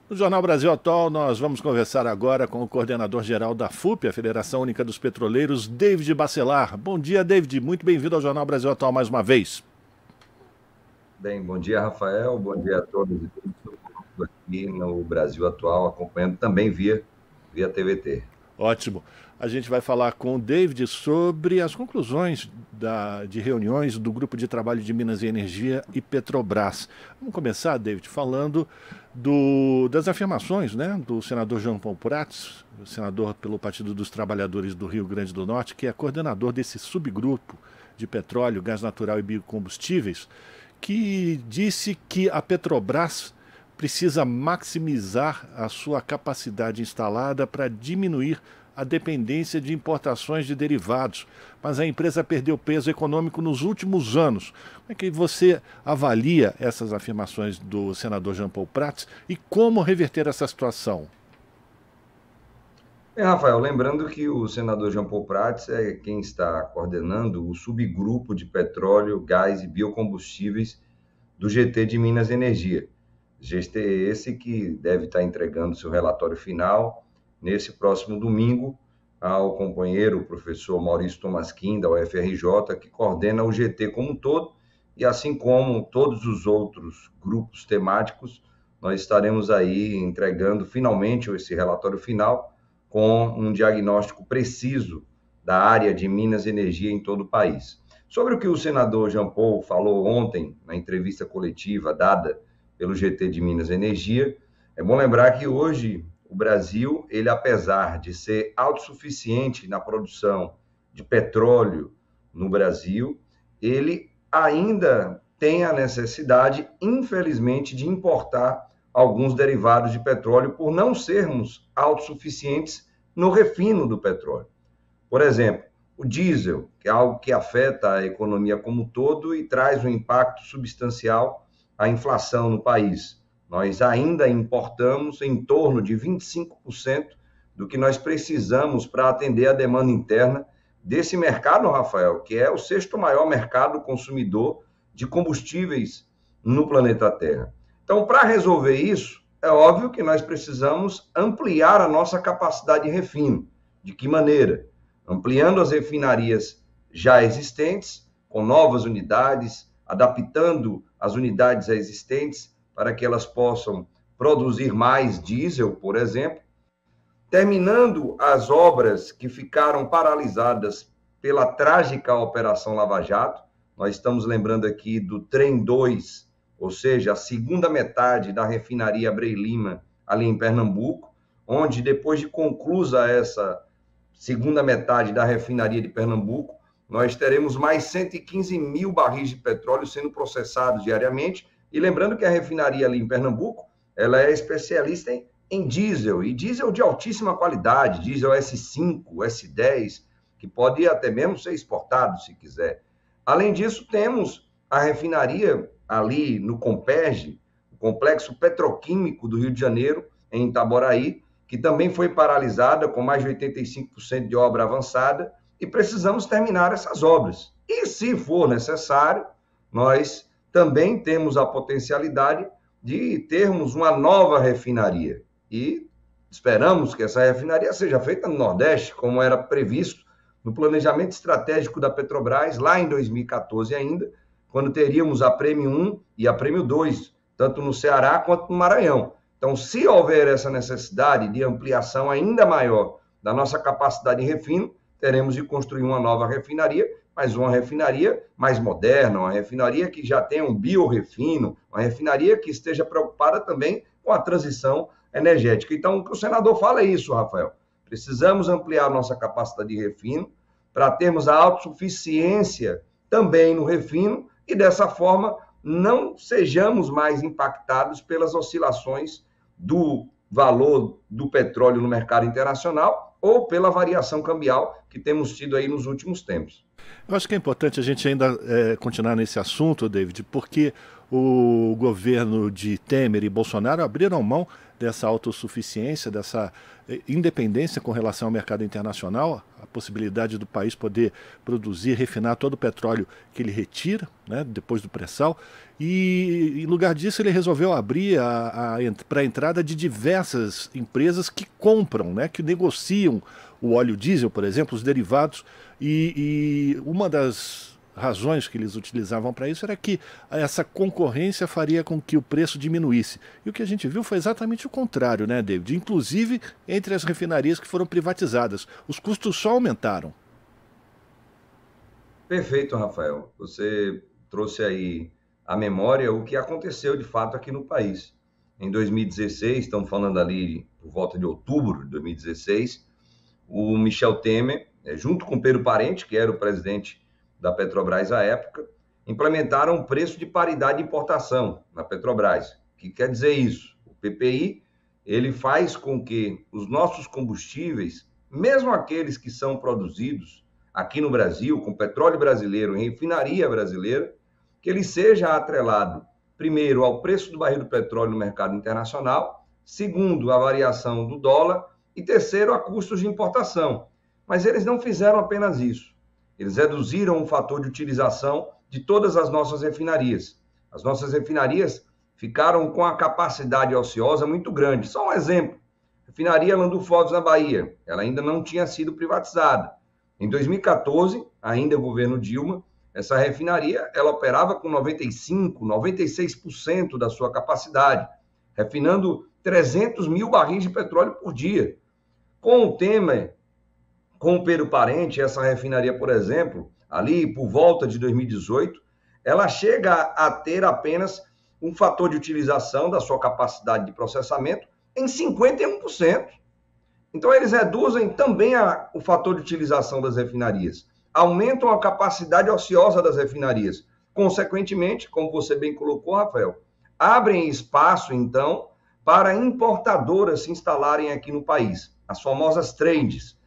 No Jornal Brasil Atual, nós vamos conversar agora com o coordenador-geral da FUP, a Federação Única dos Petroleiros, David Bacelar. Bom dia, David. Muito bem-vindo ao Jornal Brasil Atual mais uma vez. Bem, bom dia, Rafael. Bom dia a todos e todos aqui no Brasil Atual, acompanhando também via TVT. Ótimo. A gente vai falar com o David sobre as conclusões de reuniões do Grupo de Trabalho de Minas e Energia e Petrobras. Vamos começar, David, falando das afirmações, né, do senador Jean Paul Prats, senador pelo Partido dos Trabalhadores do Rio Grande do Norte, que é coordenador desse subgrupo de petróleo, gás natural e biocombustíveis, que disse que a Petrobras precisa maximizar a sua capacidade instalada para diminuir a dependência de importações de derivados, mas a empresa perdeu peso econômico nos últimos anos. Como é que você avalia essas afirmações do senador Jean Paul Prats e como reverter essa situação? Rafael, lembrando que o senador Jean Paul Prats é quem está coordenando o subgrupo de petróleo, gás e biocombustíveis do GT de Minas e Energia. GT esse que deve estar entregando seu relatório final nesse próximo domingo ao companheiro, o professor Maurício Tomasquim, da UFRJ, que coordena o GT como um todo, e assim como todos os outros grupos temáticos, nós estaremos aí entregando finalmente esse relatório final com um diagnóstico preciso da área de Minas e Energia em todo o país. Sobre o que o senador Jean Paul falou ontem, na entrevista coletiva dada pelo GT de Minas e Energia, é bom lembrar que hoje o Brasil, ele apesar de ser autossuficiente na produção de petróleo no Brasil, ele ainda tem a necessidade, infelizmente, de importar alguns derivados de petróleo por não sermos autossuficientes no refino do petróleo. Por exemplo, o diesel, que é algo que afeta a economia como um todo e traz um impacto substancial à inflação no país. Nós ainda importamos em torno de 25% do que nós precisamos para atender a demanda interna desse mercado, Rafael, que é o sexto maior mercado consumidor de combustíveis no planeta Terra. Então, para resolver isso, é óbvio que nós precisamos ampliar a nossa capacidade de refino. De que maneira? Ampliando as refinarias já existentes, com novas unidades, adaptando as unidades existentes para que elas possam produzir mais diesel, por exemplo, terminando as obras que ficaram paralisadas pela trágica Operação Lava Jato. Nós estamos lembrando aqui do Trem 2, ou seja, a segunda metade da refinaria Abreu Lima, ali em Pernambuco, onde depois de conclusa essa segunda metade da refinaria de Pernambuco, nós teremos mais 115 mil barris de petróleo sendo processados diariamente. E lembrando que a refinaria ali em Pernambuco, ela é especialista em diesel, e diesel de altíssima qualidade, diesel S5, S10, que pode até mesmo ser exportado se quiser. Além disso, temos a refinaria ali no Comperj, o Complexo Petroquímico do Rio de Janeiro, em Itaboraí, que também foi paralisada com mais de 85% de obra avançada, e precisamos terminar essas obras. E se for necessário, nós também temos a potencialidade de termos uma nova refinaria. E esperamos que essa refinaria seja feita no Nordeste, como era previsto no planejamento estratégico da Petrobras, lá em 2014 ainda, quando teríamos a Prêmio 1 e a Prêmio 2, tanto no Ceará quanto no Maranhão. Então, se houver essa necessidade de ampliação ainda maior da nossa capacidade de refino, teremos de construir uma nova refinaria, mas uma refinaria mais moderna, uma refinaria que já tenha um biorefino, uma refinaria que esteja preocupada também com a transição energética. Então, o que o senador fala é isso, Rafael. Precisamos ampliar nossa capacidade de refino para termos a autossuficiência também no refino e, dessa forma, não sejamos mais impactados pelas oscilações do valor do petróleo no mercado internacional ou pela variação cambial que temos tido aí nos últimos tempos. Eu acho que é importante a gente ainda continuar nesse assunto, David, porque o governo de Temer e Bolsonaro abriram mão dessa autossuficiência, dessa independência com relação ao mercado internacional, a possibilidade do país poder produzir, refinar todo o petróleo que ele retira, né, depois do pré-sal, e em lugar disso ele resolveu abrir para a entrada de diversas empresas que compram, né, que negociam o óleo diesel, por exemplo, os derivados, e uma das razões que eles utilizavam para isso era que essa concorrência faria com que o preço diminuísse. E o que a gente viu foi exatamente o contrário, né, David? Inclusive entre as refinarias que foram privatizadas. Os custos só aumentaram. Perfeito, Rafael. Você trouxe aí à memória o que aconteceu de fato aqui no país. Em 2016, estamos falando ali por volta de outubro de 2016, o Michel Temer, junto com Pedro Parente, que era o presidente da Petrobras à época, implementaram um preço de paridade de importação na Petrobras. O que quer dizer isso? O PPI, ele faz com que os nossos combustíveis, mesmo aqueles que são produzidos aqui no Brasil, com petróleo brasileiro, em refinaria brasileira, que ele seja atrelado, primeiro, ao preço do barril do petróleo no mercado internacional, segundo, à variação do dólar, e terceiro, a custos de importação. Mas eles não fizeram apenas isso. Eles reduziram o fator de utilização de todas as nossas refinarias. As nossas refinarias ficaram com a capacidade ociosa muito grande. Só um exemplo. Refinaria Landulfo Alves, na Bahia. Ela ainda não tinha sido privatizada. Em 2014, ainda o governo Dilma, essa refinaria ela operava com 95%, 96% da sua capacidade, refinando 300 mil barris de petróleo por dia. Com o Temer, com o Pedro Parente, essa refinaria, por exemplo, ali por volta de 2018, ela chega a ter apenas um fator de utilização da sua capacidade de processamento em 51%. Então, eles reduzem também o fator de utilização das refinarias, aumentam a capacidade ociosa das refinarias. Consequentemente, como você bem colocou, Rafael, abrem espaço, então, para importadoras se instalarem aqui no país, as famosas trades.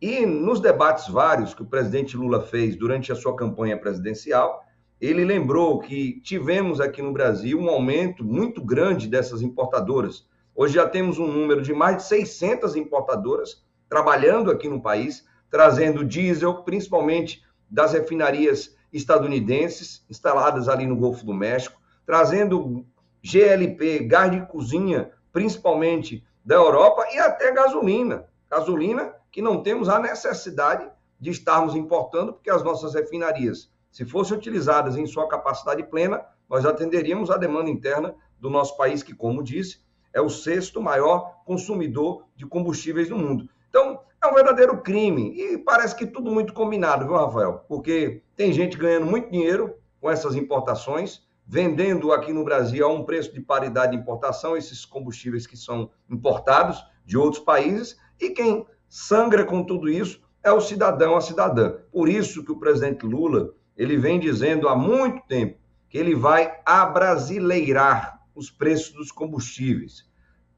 E nos debates vários que o presidente Lula fez durante a sua campanha presidencial, ele lembrou que tivemos aqui no Brasil um aumento muito grande dessas importadoras. Hoje já temos um número de mais de 600 importadoras trabalhando aqui no país, trazendo diesel, principalmente das refinarias estadunidenses, instaladas ali no Golfo do México, trazendo GLP, gás de cozinha, principalmente da Europa, e até gasolina. Gasolina que não temos a necessidade de estarmos importando, porque as nossas refinarias, se fossem utilizadas em sua capacidade plena, nós atenderíamos a demanda interna do nosso país, que, como disse, é o sexto maior consumidor de combustíveis do mundo. Então, é um verdadeiro crime. E parece que tudo muito combinado, viu, Rafael? Porque tem gente ganhando muito dinheiro com essas importações, vendendo aqui no Brasil a um preço de paridade de importação, esses combustíveis que são importados de outros países, e quem sangra com tudo isso é o cidadão, a cidadã. Por isso que o presidente Lula, ele vem dizendo há muito tempo que ele vai abrasileirar os preços dos combustíveis,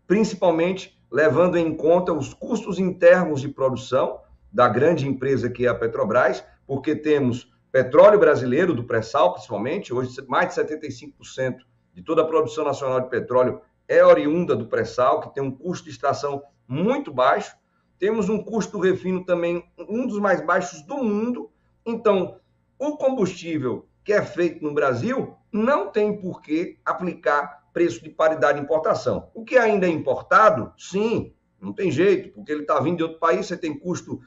principalmente levando em conta os custos internos de produção da grande empresa que é a Petrobras, porque temos petróleo brasileiro, do pré-sal principalmente, hoje mais de 75% de toda a produção nacional de petróleo é oriunda do pré-sal, que tem um custo de extração muito baixo. Temos um custo do refino também, um dos mais baixos do mundo. Então, o combustível que é feito no Brasil não tem por que aplicar preço de paridade de importação. O que ainda é importado, sim, não tem jeito, porque ele está vindo de outro país, você tem custo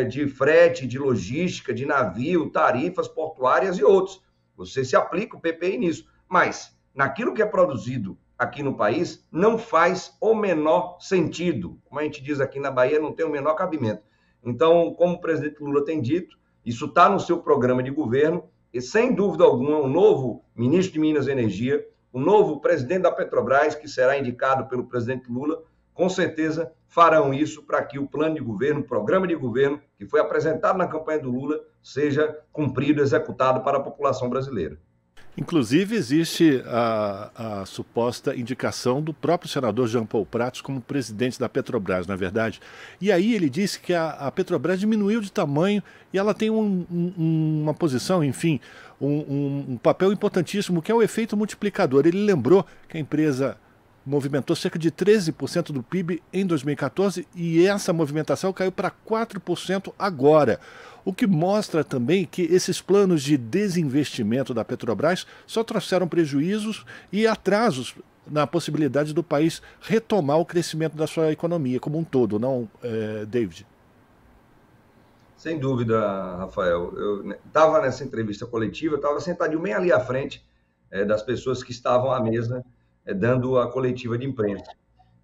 de frete, de logística, de navio, tarifas portuárias e outros. Você se aplica o PPI nisso. Mas, naquilo que é produzido aqui no país, não faz o menor sentido. Como a gente diz aqui na Bahia, não tem o menor cabimento. Então, como o presidente Lula tem dito, isso está no seu programa de governo, e sem dúvida alguma, o novo ministro de Minas e Energia, o novo presidente da Petrobras, que será indicado pelo presidente Lula, com certeza farão isso para que o plano de governo, o programa de governo que foi apresentado na campanha do Lula, seja cumprido, executado para a população brasileira. Inclusive, existe a suposta indicação do próprio senador Jean Paul Prats como presidente da Petrobras, na verdade. E aí ele disse que a Petrobras diminuiu de tamanho e ela tem uma posição, enfim, um papel importantíssimo, que é o efeito multiplicador. Ele lembrou que a empresa movimentou cerca de 13% do PIB em 2014 e essa movimentação caiu para 4% agora. O que mostra também que esses planos de desinvestimento da Petrobras só trouxeram prejuízos e atrasos na possibilidade do país retomar o crescimento da sua economia como um todo, não, David? Sem dúvida, Rafael. Eu estava nessa entrevista coletiva, estava sentadinho bem ali à frente das pessoas que estavam à mesa dando a coletiva de imprensa.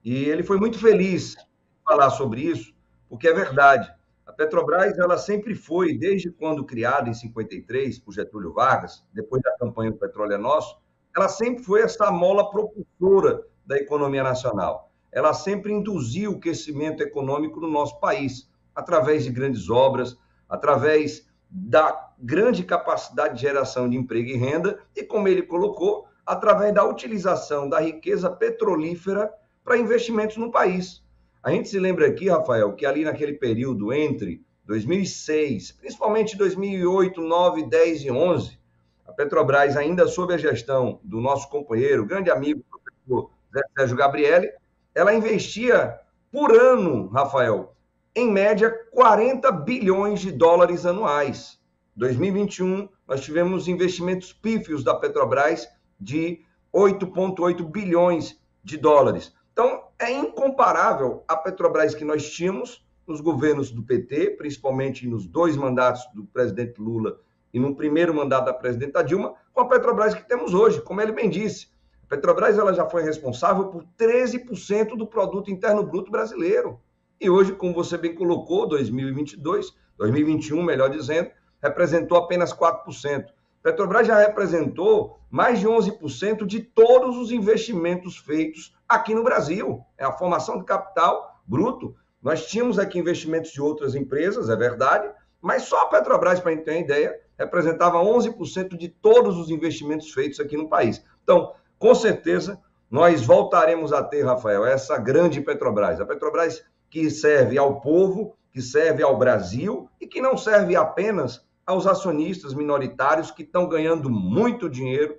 E ele foi muito feliz em falar sobre isso, porque é verdade. A Petrobras, ela sempre foi, desde quando criada em 53 por Getúlio Vargas, depois da campanha do Petróleo é Nosso, ela sempre foi essa mola propulsora da economia nacional. Ela sempre induziu o crescimento econômico no nosso país, através de grandes obras, através da grande capacidade de geração de emprego e renda, e, como ele colocou, através da utilização da riqueza petrolífera para investimentos no país. A gente se lembra aqui, Rafael, que ali naquele período entre 2006, principalmente 2008, 9, 10 e 11, a Petrobras, ainda sob a gestão do nosso companheiro, grande amigo, professor Zé Sérgio Gabrielli, ela investia por ano, Rafael, em média, 40 bilhões de dólares anuais. Em 2021, nós tivemos investimentos pífios da Petrobras de 8,8 bilhões de dólares. Então, é incomparável a Petrobras que nós tínhamos nos governos do PT, principalmente nos 2 mandatos do presidente Lula e no primeiro mandato da presidenta Dilma, com a Petrobras que temos hoje. Como ele bem disse, a Petrobras ela já foi responsável por 13% do produto interno bruto brasileiro. E hoje, como você bem colocou, 2021, melhor dizendo, representou apenas 4%. Petrobras já representou mais de 11% de todos os investimentos feitos aqui no Brasil. É a formação de capital bruto. Nós tínhamos aqui investimentos de outras empresas, é verdade, mas só a Petrobras, para a gente ter uma ideia, representava 11% de todos os investimentos feitos aqui no país. Então, com certeza, nós voltaremos a ter, Rafael, essa grande Petrobras. A Petrobras que serve ao povo, que serve ao Brasil e que não serve apenas aos acionistas minoritários que estão ganhando muito dinheiro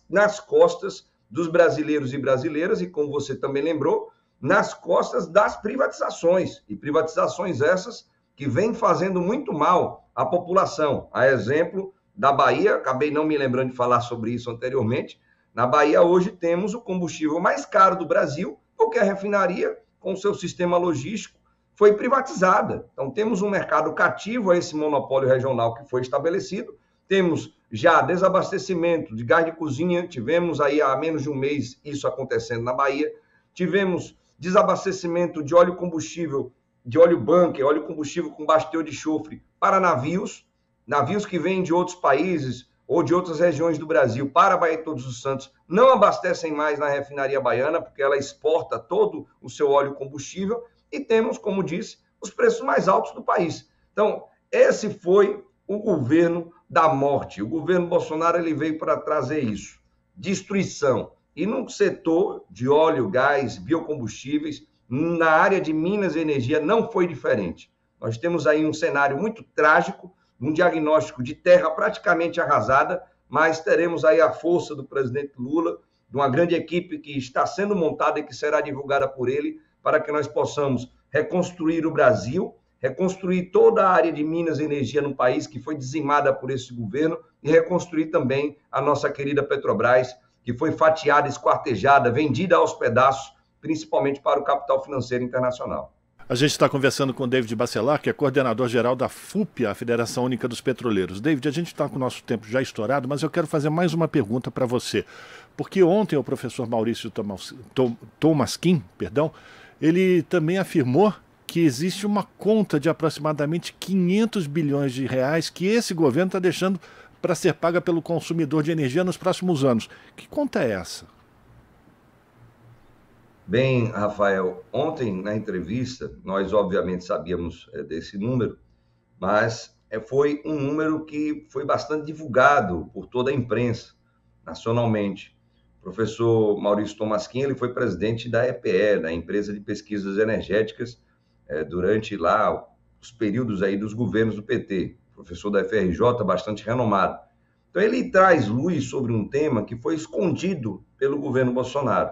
nas costas dos brasileiros e brasileiras e, como você também lembrou, nas costas das privatizações. E privatizações essas que vêm fazendo muito mal à população. A exemplo da Bahia, acabei não me lembrando de falar sobre isso anteriormente, na Bahia hoje temos o combustível mais caro do Brasil, porque a refinaria, com o seu sistema logístico, foi privatizada. Então, temos um mercado cativo a esse monopólio regional que foi estabelecido. Temos já desabastecimento de gás de cozinha, tivemos aí há menos de um mês isso acontecendo na Bahia. Tivemos desabastecimento de óleo combustível, de óleo bunker, óleo combustível com baixo teor de enxofre para navios que vêm de outros países ou de outras regiões do Brasil para a Baía de Todos os Santos, não abastecem mais na refinaria baiana, porque ela exporta todo o seu óleo combustível. E temos, como disse, os preços mais altos do país. Então, esse foi o governo da morte. O governo Bolsonaro ele veio para trazer isso, destruição. E no setor de óleo, gás, biocombustíveis, na área de Minas e Energia, não foi diferente. Nós temos aí um cenário muito trágico, um diagnóstico de terra praticamente arrasada, mas teremos aí a força do presidente Lula, de uma grande equipe que está sendo montada e que será divulgada por ele, para que nós possamos reconstruir o Brasil, reconstruir toda a área de Minas e Energia no país que foi dizimada por esse governo e reconstruir também a nossa querida Petrobras, que foi fatiada, esquartejada, vendida aos pedaços, principalmente para o capital financeiro internacional. A gente está conversando com o David Bacelar, que é coordenador-geral da FUP, a Federação Única dos Petroleiros. David, a gente está com o nosso tempo já estourado, mas eu quero fazer mais uma pergunta para você. Porque ontem o professor Maurício Tolmasquim, ele também afirmou que existe uma conta de aproximadamente 500 bilhões de reais que esse governo está deixando para ser paga pelo consumidor de energia nos próximos anos. Que conta é essa? Bem, Rafael, ontem na entrevista, nós obviamente sabíamos desse número, mas foi um número que foi bastante divulgado por toda a imprensa. nacionalmente. O professor Maurício Tolmasquim, ele foi presidente da EPE, da Empresa de Pesquisas Energéticas, durante lá os períodos aí dos governos do PT. Professor da FRJ, bastante renomado. Então, ele traz luz sobre um tema que foi escondido pelo governo Bolsonaro.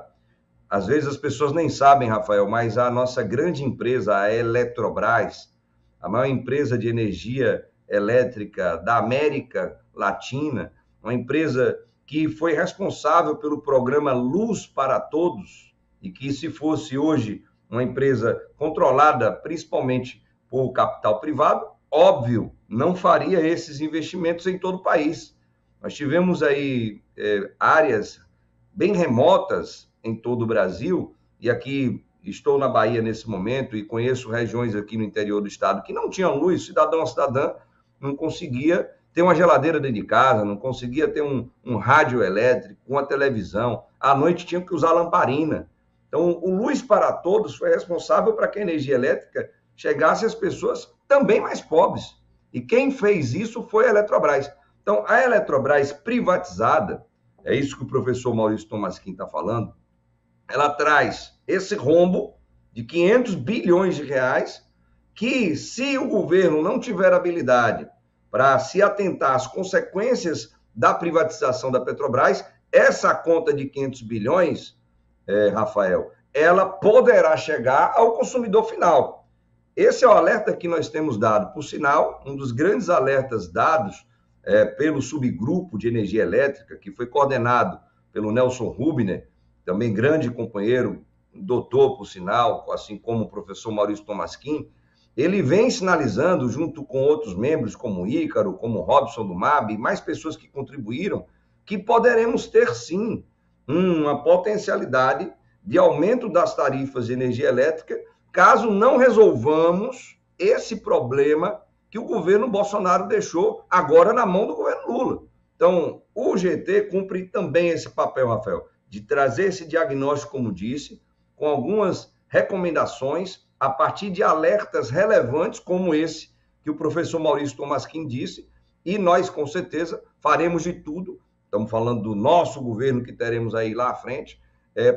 Às vezes as pessoas nem sabem, Rafael, mas a nossa grande empresa, a Eletrobras, a maior empresa de energia elétrica da América Latina, uma empresa que foi responsável pelo programa Luz para Todos, e que, se fosse hoje uma empresa controlada principalmente por capital privado, óbvio, não faria esses investimentos em todo o país. Nós tivemos aí áreas bem remotas em todo o Brasil, e aqui estou na Bahia nesse momento e conheço regiões aqui no interior do estado que não tinham luz, cidadão ou cidadã não conseguia ter uma geladeira dentro de casa, não conseguia ter um rádio elétrico, uma televisão, à noite tinha que usar lamparina. Então, o Luz para Todos foi responsável para que a energia elétrica chegasse às pessoas também mais pobres. E quem fez isso foi a Eletrobras. Então, a Eletrobras privatizada, é isso que o professor Maurício Tolmasquim está falando, ela traz esse rombo de 500 bilhões de reais que, se o governo não tiver habilidade para se atentar às consequências da privatização da Petrobras, essa conta de 500 bilhões, Rafael, ela poderá chegar ao consumidor final. Esse é o alerta que nós temos dado. Por sinal, um dos grandes alertas dados pelo subgrupo de energia elétrica, que foi coordenado pelo Nelson Rubner, também grande companheiro, doutor, por sinal, assim como o professor Maurício Tolmasquim, ele vem sinalizando, junto com outros membros, como o Ícaro, como o Robson do MAB, e mais pessoas que contribuíram, que poderemos ter, sim, uma potencialidade de aumento das tarifas de energia elétrica, caso não resolvamos esse problema que o governo Bolsonaro deixou agora na mão do governo Lula. Então, o GT cumpre também esse papel, Rafael, de trazer esse diagnóstico, como disse, com algumas recomendações a partir de alertas relevantes como esse que o professor Maurício Tolmasquim disse, e nós, com certeza, faremos de tudo, estamos falando do nosso governo que teremos aí lá à frente,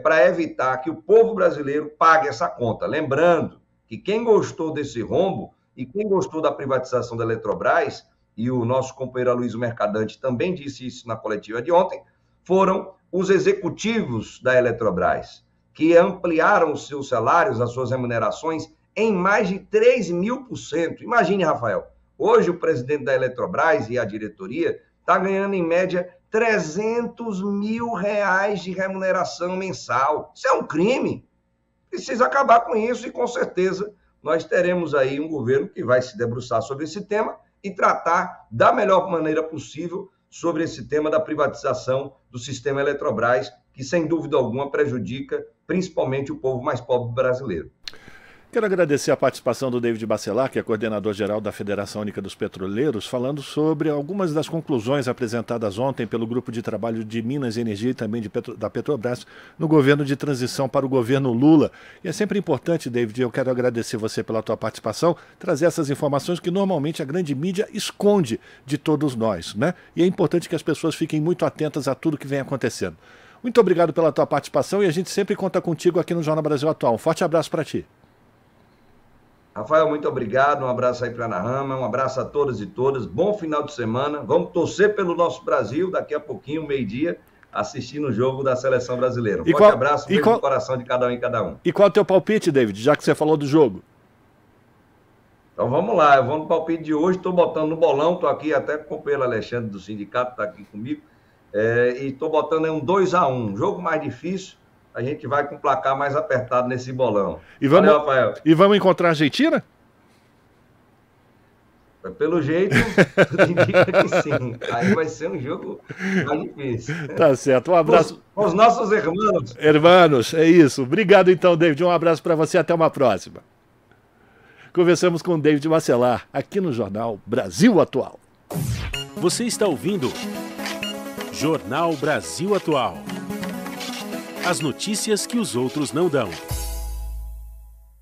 para evitar que o povo brasileiro pague essa conta. Lembrando que quem gostou desse rombo e quem gostou da privatização da Eletrobras, e o nosso companheiro Aloysio Mercadante também disse isso na coletiva de ontem, foram os executivos da Eletrobras, que ampliaram os seus salários, as suas remunerações, em mais de 3.000%. Imagine, Rafael, hoje o presidente da Eletrobras e a diretoria está ganhando, em média, R$300 mil de remuneração mensal. Isso é um crime. Precisa acabar com isso e, com certeza, nós teremos aí um governo que vai se debruçar sobre esse tema e tratar da melhor maneira possível sobre esse tema da privatização do sistema Eletrobras, que, sem dúvida alguma, prejudica principalmente o povo mais pobre brasileiro. Quero agradecer a participação do David Bacelar, que é coordenador-geral da Federação Única dos Petroleiros, falando sobre algumas das conclusões apresentadas ontem pelo Grupo de Trabalho de Minas e Energia e também da Petrobras no governo de transição para o governo Lula. E é sempre importante, David, eu quero agradecer você pela tua participação, trazer essas informações que normalmente a grande mídia esconde de todos nós, né? E é importante que as pessoas fiquem muito atentas a tudo que vem acontecendo. Muito obrigado pela tua participação e a gente sempre conta contigo aqui no Jornal Brasil Atual. Um forte abraço para ti. Rafael, muito obrigado, um abraço aí para a Ana Rama, um abraço a todas e todas, bom final de semana, vamos torcer pelo nosso Brasil, daqui a pouquinho, meio-dia, assistindo o jogo da Seleção Brasileira. Um forte abraço, beijo no coração de cada um e cada um. E qual é o teu palpite, David, já que você falou do jogo? Então vamos lá, eu vou no palpite de hoje, estou botando no bolão, estou aqui até com o companheiro Alexandre do sindicato, está aqui comigo, e estou botando aí um 2-1, jogo mais difícil, a gente vai com o placar mais apertado nesse bolão. Valeu, Rafael. E vamos encontrar a Argentina? Pelo jeito, tudo indica que sim. Aí vai ser um jogo mais difícil. Tá certo, um abraço. Os nossos irmãos. Hermanos, é isso. Obrigado então, David. Um abraço para você, até uma próxima. Conversamos com o David Bacelar, aqui no Jornal Brasil Atual. Você está ouvindo Jornal Brasil Atual. As notícias que os outros não dão.